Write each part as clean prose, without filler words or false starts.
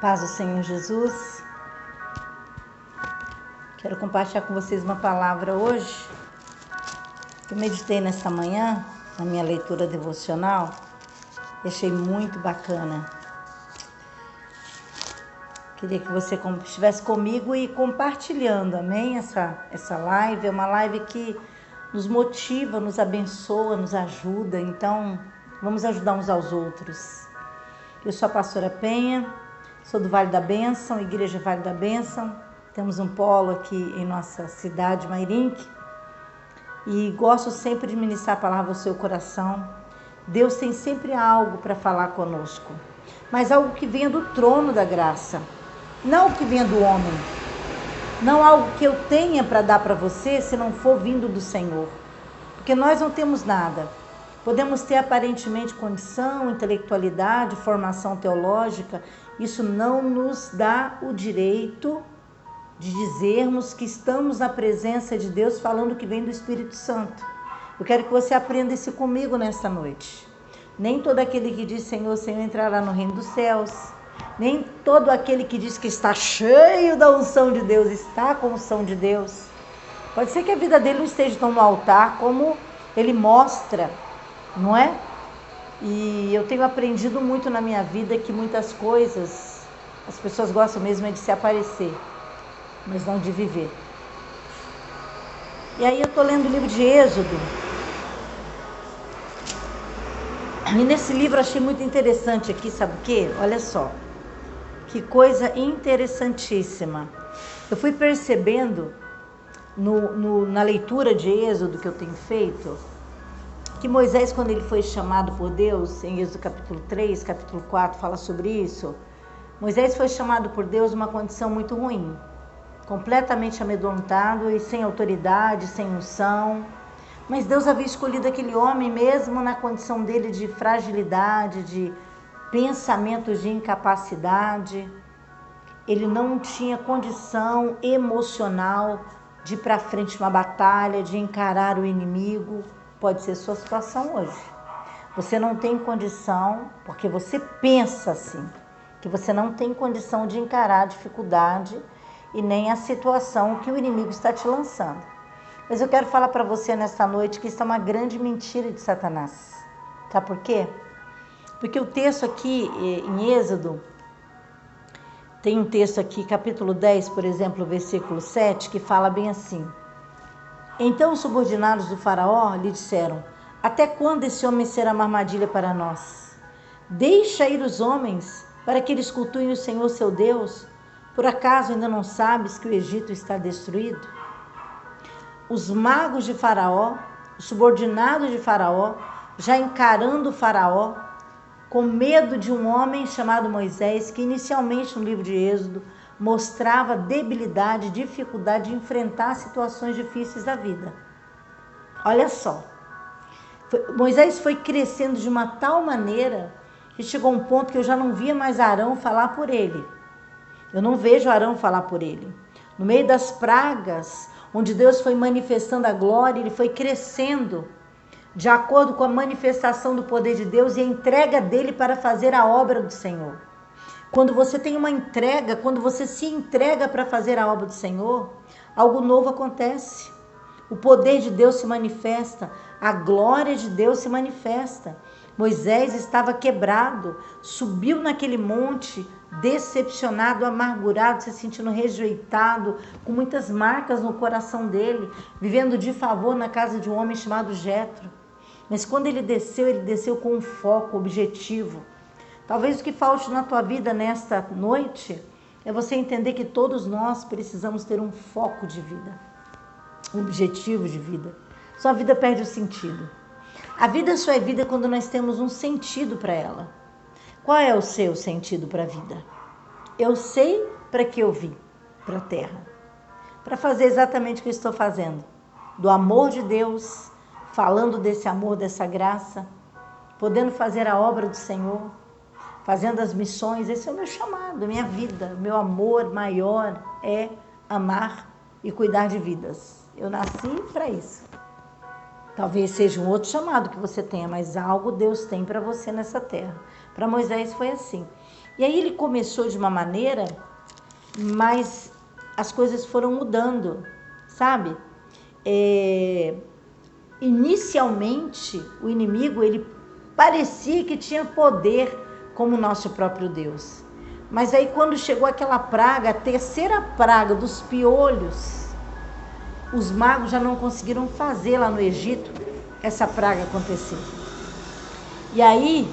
Paz do Senhor Jesus. Quero compartilhar com vocês uma palavra hoje. Eu meditei nesta manhã, na minha leitura devocional, e achei muito bacana. Queria que você estivesse comigo e compartilhando, amém? Essa live é uma live que nos motiva, nos abençoa, nos ajuda. Então, vamos ajudar uns aos outros. Eu sou a pastora Penha, sou do Vale da Bênção, Igreja Vale da Bênção. Temos um polo aqui em nossa cidade, Mairinque. E gosto sempre de ministrar a palavra ao seu coração. Deus tem sempre algo para falar conosco, mas algo que venha do trono da graça, não algo que venha do homem, não algo que eu tenha para dar para você se não for vindo do Senhor, porque nós não temos nada. Podemos ter aparentemente condição, intelectualidade, formação teológica, isso não nos dá o direito de dizermos que estamos na presença de Deus falando que vem do Espírito Santo. Eu quero que você aprenda isso comigo nesta noite. Nem todo aquele que diz Senhor, Senhor entrará no reino dos céus. Nem todo aquele que diz que está cheio da unção de Deus está com a unção de Deus. Pode ser que a vida dele não esteja tão no altar como ele mostra, não é? E eu tenho aprendido muito na minha vida que muitas coisas as pessoas gostam mesmo de se aparecer, mas não de viver. E aí eu estou lendo o livro de Êxodo. E nesse livro eu achei muito interessante aqui, sabe o quê? Olha só, que coisa interessantíssima. Eu fui percebendo na leitura de Êxodo que eu tenho feito, que Moisés, quando ele foi chamado por Deus, em Êxodo capítulo 3, capítulo 4, fala sobre isso. Moisés foi chamado por Deus numa condição muito ruim, completamente amedrontado e sem autoridade, sem unção. Mas Deus havia escolhido aquele homem mesmo na condição dele de fragilidade, de pensamentos de incapacidade. Ele não tinha condição emocional de ir para frente uma batalha, de encarar o inimigo. Pode ser sua situação hoje. Você não tem condição, porque você pensa assim, que você não tem condição de encarar a dificuldade e nem a situação que o inimigo está te lançando. Mas eu quero falar para você nesta noite que isso é uma grande mentira de Satanás. Sabe por quê? Porque o texto aqui em Êxodo, tem um texto aqui, capítulo 10, por exemplo, versículo 7, que fala bem assim. Então os subordinados do faraó lhe disseram: até quando esse homem será uma armadilha para nós? Deixa ir os homens para que eles cultuem o Senhor seu Deus. Por acaso ainda não sabes que o Egito está destruído? Os magos de Faraó, os subordinados de Faraó, já encarando o Faraó, com medo de um homem chamado Moisés, que inicialmente no livro de Êxodo mostrava debilidade, dificuldade de enfrentar situações difíceis da vida. Olha só, Moisés foi crescendo de uma tal maneira que chegou a um ponto que eu já não via mais Arão falar por ele. Eu não vejo Arão falar por ele. No meio das pragas, onde Deus foi manifestando a glória, ele foi crescendo de acordo com a manifestação do poder de Deus e a entrega dele para fazer a obra do Senhor. Quando você tem uma entrega, quando você se entrega para fazer a obra do Senhor, algo novo acontece. O poder de Deus se manifesta, a glória de Deus se manifesta. Moisés estava quebrado, subiu naquele monte, decepcionado, amargurado, se sentindo rejeitado, com muitas marcas no coração dele, vivendo de favor na casa de um homem chamado Jetro. Mas quando ele desceu com um foco, objetivo. Talvez o que falte na tua vida nesta noite é você entender que todos nós precisamos ter um foco de vida, um objetivo de vida. Sua vida perde o sentido. A vida só é vida quando nós temos um sentido para ela. Qual é o seu sentido para a vida? Eu sei para que eu vim para a terra. Para fazer exatamente o que eu estou fazendo. Do amor de Deus, falando desse amor, dessa graça, podendo fazer a obra do Senhor, fazendo as missões. Esse é o meu chamado, minha vida. Meu amor maior é amar e cuidar de vidas. Eu nasci para isso. Talvez seja um outro chamado que você tenha, mas algo Deus tem para você nessa terra. Para Moisés foi assim. E aí ele começou de uma maneira, mas as coisas foram mudando, sabe? Inicialmente, o inimigo, ele parecia que tinha poder como o nosso próprio Deus. Mas aí quando chegou aquela praga, a terceira praga dos piolhos, os magos já não conseguiram fazer lá no Egito essa praga acontecer. E aí,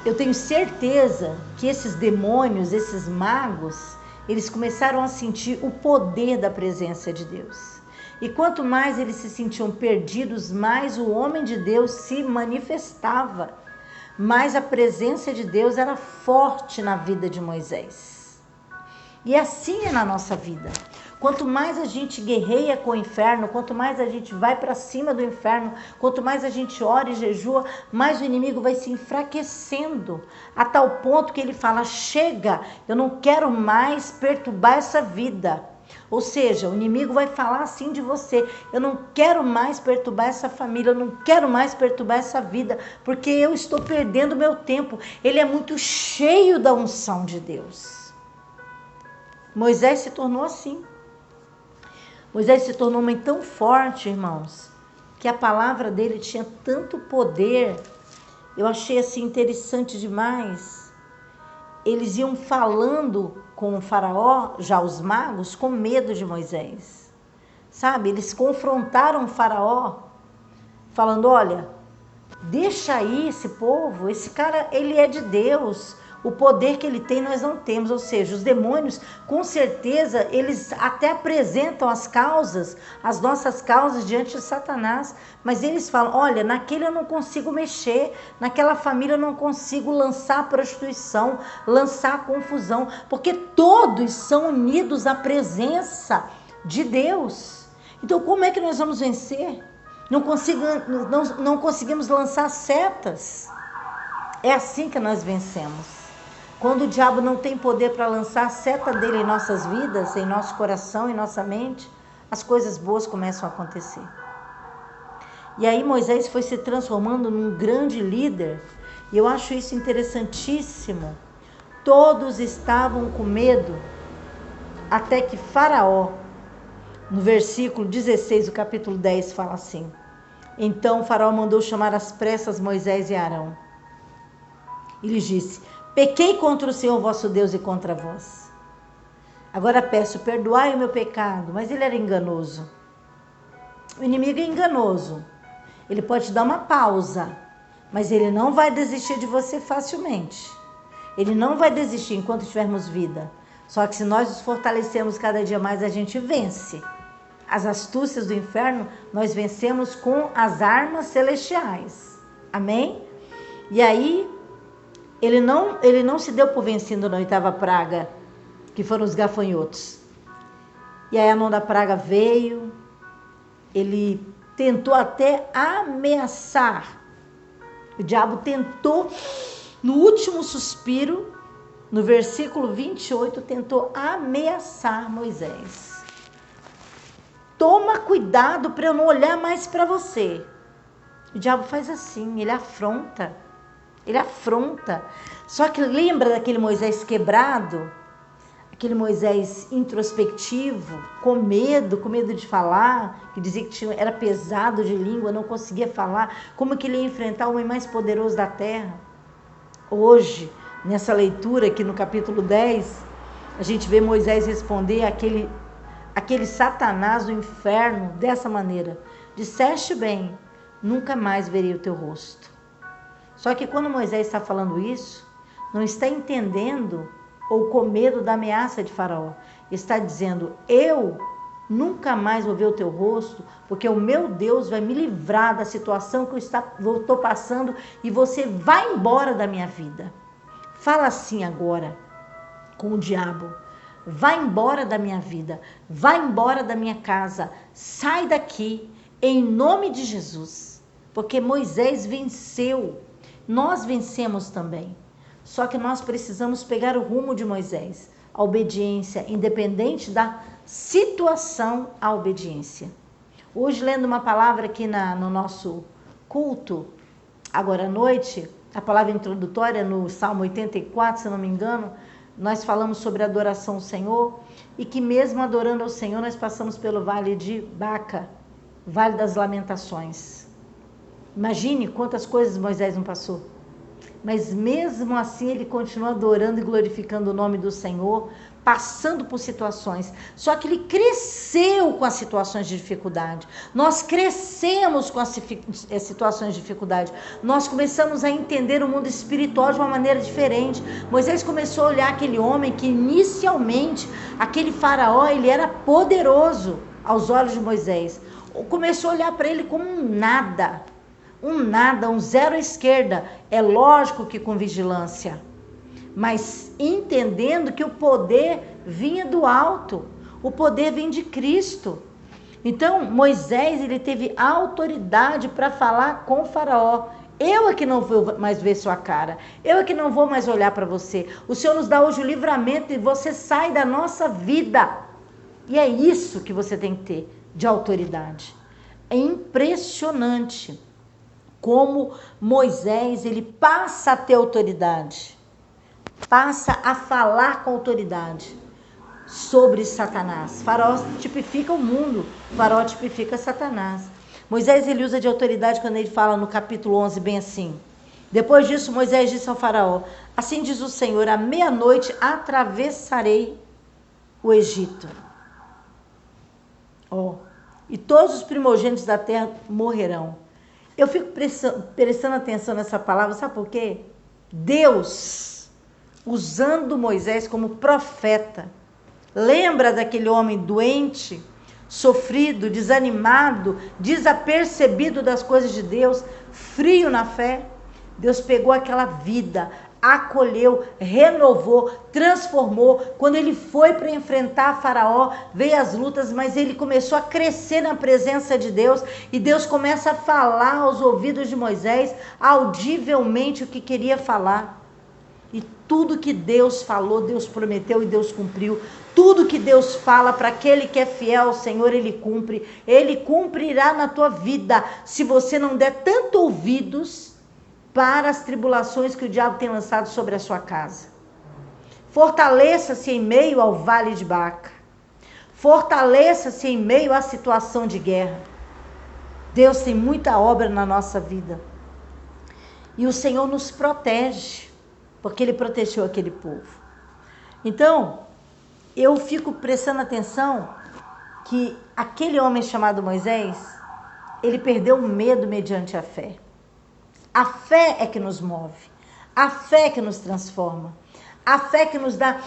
eu tenho certeza que esses demônios, esses magos, eles começaram a sentir o poder da presença de Deus. E quanto mais eles se sentiam perdidos, mais o homem de Deus se manifestava. Mais a presença de Deus era forte na vida de Moisés. E assim é na nossa vida. Quanto mais a gente guerreia com o inferno, quanto mais a gente vai para cima do inferno, quanto mais a gente ora e jejua, mais o inimigo vai se enfraquecendo, a tal ponto que ele fala: chega, eu não quero mais perturbar essa vida. Ou seja, o inimigo vai falar assim de você: eu não quero mais perturbar essa família, eu não quero mais perturbar essa vida, porque eu estou perdendo meu tempo. Ele é muito cheio da unção de Deus. Moisés se tornou assim. Moisés se tornou um homem tão forte, irmãos, que a palavra dele tinha tanto poder. Eu achei assim interessante demais. Eles iam falando com o faraó, já os magos, com medo de Moisés. Sabe, eles confrontaram o faraó, falando: olha, deixa aí esse povo, esse cara, ele é de Deus. O poder que ele tem nós não temos. Ou seja, os demônios, com certeza, eles até apresentam as causas, as nossas causas diante de Satanás, mas eles falam: olha, naquele eu não consigo mexer, naquela família eu não consigo lançar prostituição, lançar confusão, porque todos são unidos à presença de Deus. Então como é que nós vamos vencer? Não conseguimos lançar setas. É assim que nós vencemos. Quando o diabo não tem poder para lançar a seta dele em nossas vidas, em nosso coração, em nossa mente, as coisas boas começam a acontecer. E aí Moisés foi se transformando num grande líder, e eu acho isso interessantíssimo. Todos estavam com medo, até que Faraó, no versículo 16 do capítulo 10, fala assim: então Faraó mandou chamar às pressas Moisés e Arão. E lhes disse: pequei contra o Senhor vosso Deus e contra vós. Agora peço, perdoai o meu pecado. Mas ele era enganoso. O inimigo é enganoso. Ele pode te dar uma pausa, mas ele não vai desistir de você facilmente. Ele não vai desistir enquanto tivermos vida. Só que se nós nos fortalecemos cada dia mais, a gente vence. As astúcias do inferno, nós vencemos com as armas celestiais. Amém? E aí, ele não se deu por vencido na oitava praga, que foram os gafanhotos. E aí a nona praga veio, ele tentou até ameaçar. O diabo tentou, no último suspiro, no versículo 28, tentou ameaçar Moisés. Toma cuidado para eu não olhar mais para você. O diabo faz assim, ele afronta. Ele afronta. Só que lembra daquele Moisés quebrado? Aquele Moisés introspectivo, com medo de falar, que dizia que era pesado de língua, não conseguia falar. Como que ele ia enfrentar o homem mais poderoso da terra? Hoje, nessa leitura aqui no capítulo 10, a gente vê Moisés responder aquele Satanás do inferno dessa maneira: disseste bem, nunca mais verei o teu rosto. Só que quando Moisés está falando isso, não está entendendo ou com medo da ameaça de Faraó. Está dizendo: eu nunca mais vou ver o teu rosto, porque o meu Deus vai me livrar da situação que eu estou passando e você vai embora da minha vida. Fala assim agora com o diabo: vai embora da minha vida, vai embora da minha casa, sai daqui, em nome de Jesus. Porque Moisés venceu. Nós vencemos também, só que nós precisamos pegar o rumo de Moisés, a obediência, independente da situação, a obediência. Hoje, lendo uma palavra aqui no nosso culto, agora à noite, a palavra introdutória no Salmo 84, se não me engano, nós falamos sobre adoração ao Senhor, e que mesmo adorando ao Senhor, nós passamos pelo vale de Baca, vale das lamentações. Imagine quantas coisas Moisés não passou. Mas mesmo assim ele continua adorando e glorificando o nome do Senhor, passando por situações. Só que ele cresceu com as situações de dificuldade. Nós crescemos com as situações de dificuldade. Nós começamos a entender o mundo espiritual de uma maneira diferente. Moisés começou a olhar aquele homem que inicialmente, aquele faraó, ele era poderoso aos olhos de Moisés. Começou a olhar para ele como um nada, um zero à esquerda. É lógico que com vigilância, mas entendendo que o poder vinha do alto, o poder vem de Cristo. Então Moisés, ele teve autoridade para falar com o faraó. Eu é que não vou mais ver sua cara, eu é que não vou mais olhar para você. O Senhor nos dá hoje o livramento e você sai da nossa vida. E é isso que você tem que ter de autoridade. É impressionante como Moisés, ele passa a ter autoridade, passa a falar com autoridade sobre Satanás. Faraó tipifica o mundo, Faraó tipifica Satanás. Moisés, ele usa de autoridade quando ele fala no capítulo 11 bem assim: depois disso Moisés disse ao faraó: assim diz o Senhor, à meia-noite atravessarei o Egito. E todos os primogênitos da terra morrerão. Eu fico prestando atenção nessa palavra, sabe por quê? Deus usando Moisés como profeta. Lembra daquele homem doente, sofrido, desanimado, desapercebido das coisas de Deus, frio na fé? Deus pegou aquela vida, acolheu, renovou, transformou. Quando ele foi para enfrentar Faraó, veio as lutas, mas ele começou a crescer na presença de Deus, e Deus começa a falar aos ouvidos de Moisés, audivelmente, o que queria falar. E tudo que Deus falou, Deus prometeu e Deus cumpriu. Tudo que Deus fala para aquele que é fiel ao Senhor, Ele cumpre. Ele cumprirá na tua vida, se você não der tanto ouvidos para as tribulações que o diabo tem lançado sobre a sua casa. Fortaleça-se em meio ao vale de Baca. Fortaleça-se em meio à situação de guerra. Deus tem muita obra na nossa vida. E o Senhor nos protege, porque Ele protegeu aquele povo. Então, eu fico prestando atenção que aquele homem chamado Moisés, ele perdeu o medo mediante a fé. A fé é que nos move, a fé é que nos transforma, a fé é que nos dá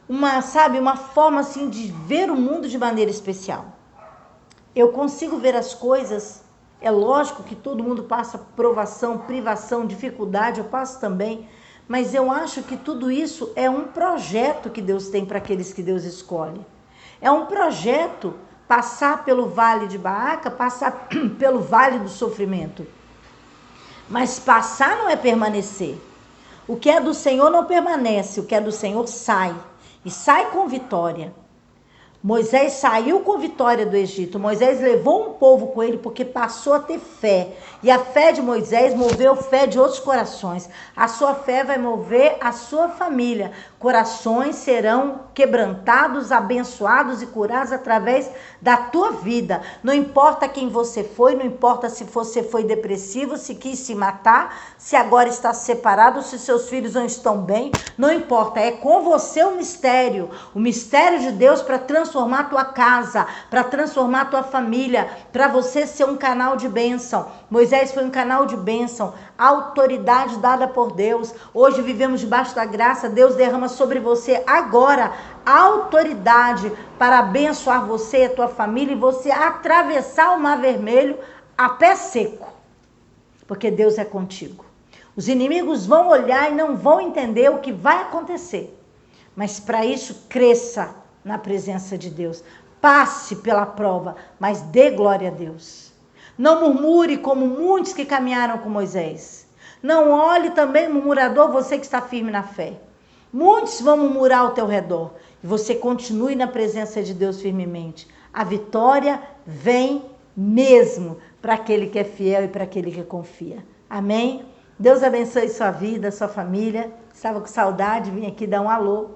uma forma assim de ver o mundo de maneira especial. Eu consigo ver as coisas, é lógico que todo mundo passa provação, privação, dificuldade, eu passo também, mas eu acho que tudo isso é um projeto que Deus tem para aqueles que Deus escolhe. É um projeto passar pelo vale de Baca, passar pelo vale do sofrimento. Mas passar não é permanecer. O que é do Senhor não permanece, o que é do Senhor sai. E sai com vitória. Moisés saiu com vitória do Egito. Moisés levou um povo com ele porque passou a ter fé. E a fé de Moisés moveu fé de outros corações. A sua fé vai mover a sua família. Corações serão quebrantados, abençoados e curados através da tua vida. Não importa quem você foi, não importa se você foi depressivo, se quis se matar, se agora está separado, se seus filhos não estão bem. Não importa, é com você o mistério de Deus para transformar a tua casa, para transformar a tua família, para você ser um canal de bênção. Moisés foi um canal de bênção, autoridade dada por Deus. Hoje vivemos debaixo da graça, Deus derrama sobre você agora a autoridade para abençoar você e a tua família e você atravessar o Mar Vermelho a pé seco, porque Deus é contigo. Os inimigos vão olhar e não vão entender o que vai acontecer, mas para isso cresça na presença de Deus, passe pela prova, mas dê glória a Deus. Não murmure como muitos que caminharam com Moisés. Não olhe também murmurador, você que está firme na fé. Muitos vão murmurar ao teu redor e você continue na presença de Deus firmemente. A vitória vem mesmo para aquele que é fiel e para aquele que confia. Amém? Deus abençoe sua vida, sua família. Estava com saudade, vim aqui dar um alô.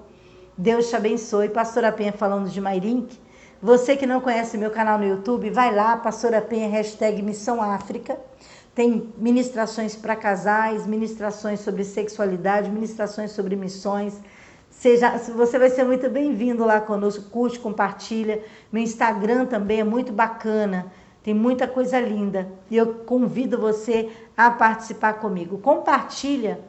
Deus te abençoe. Pastora Penha falando de Mairink. Você que não conhece meu canal no YouTube, vai lá, Pastora Penha, hashtag Missão África. Tem ministrações para casais, ministrações sobre sexualidade, ministrações sobre missões. Você vai ser muito bem-vindo lá conosco, curte, compartilha. Meu Instagram também é muito bacana, tem muita coisa linda. E eu convido você a participar comigo. Compartilha,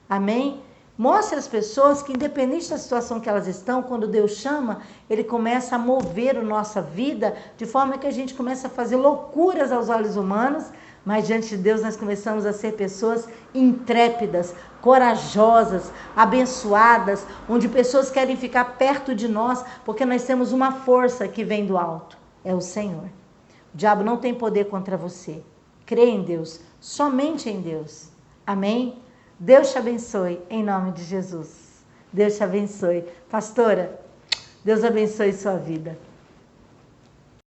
amém? Mostre às pessoas que, independente da situação que elas estão, quando Deus chama, Ele começa a mover a nossa vida de forma que a gente começa a fazer loucuras aos olhos humanos, mas diante de Deus nós começamos a ser pessoas intrépidas, corajosas, abençoadas, onde pessoas querem ficar perto de nós, porque nós temos uma força que vem do alto, é o Senhor. O diabo não tem poder contra você. Crê em Deus, somente em Deus. Amém? Deus te abençoe, em nome de Jesus. Deus te abençoe. Pastora, Deus abençoe sua vida.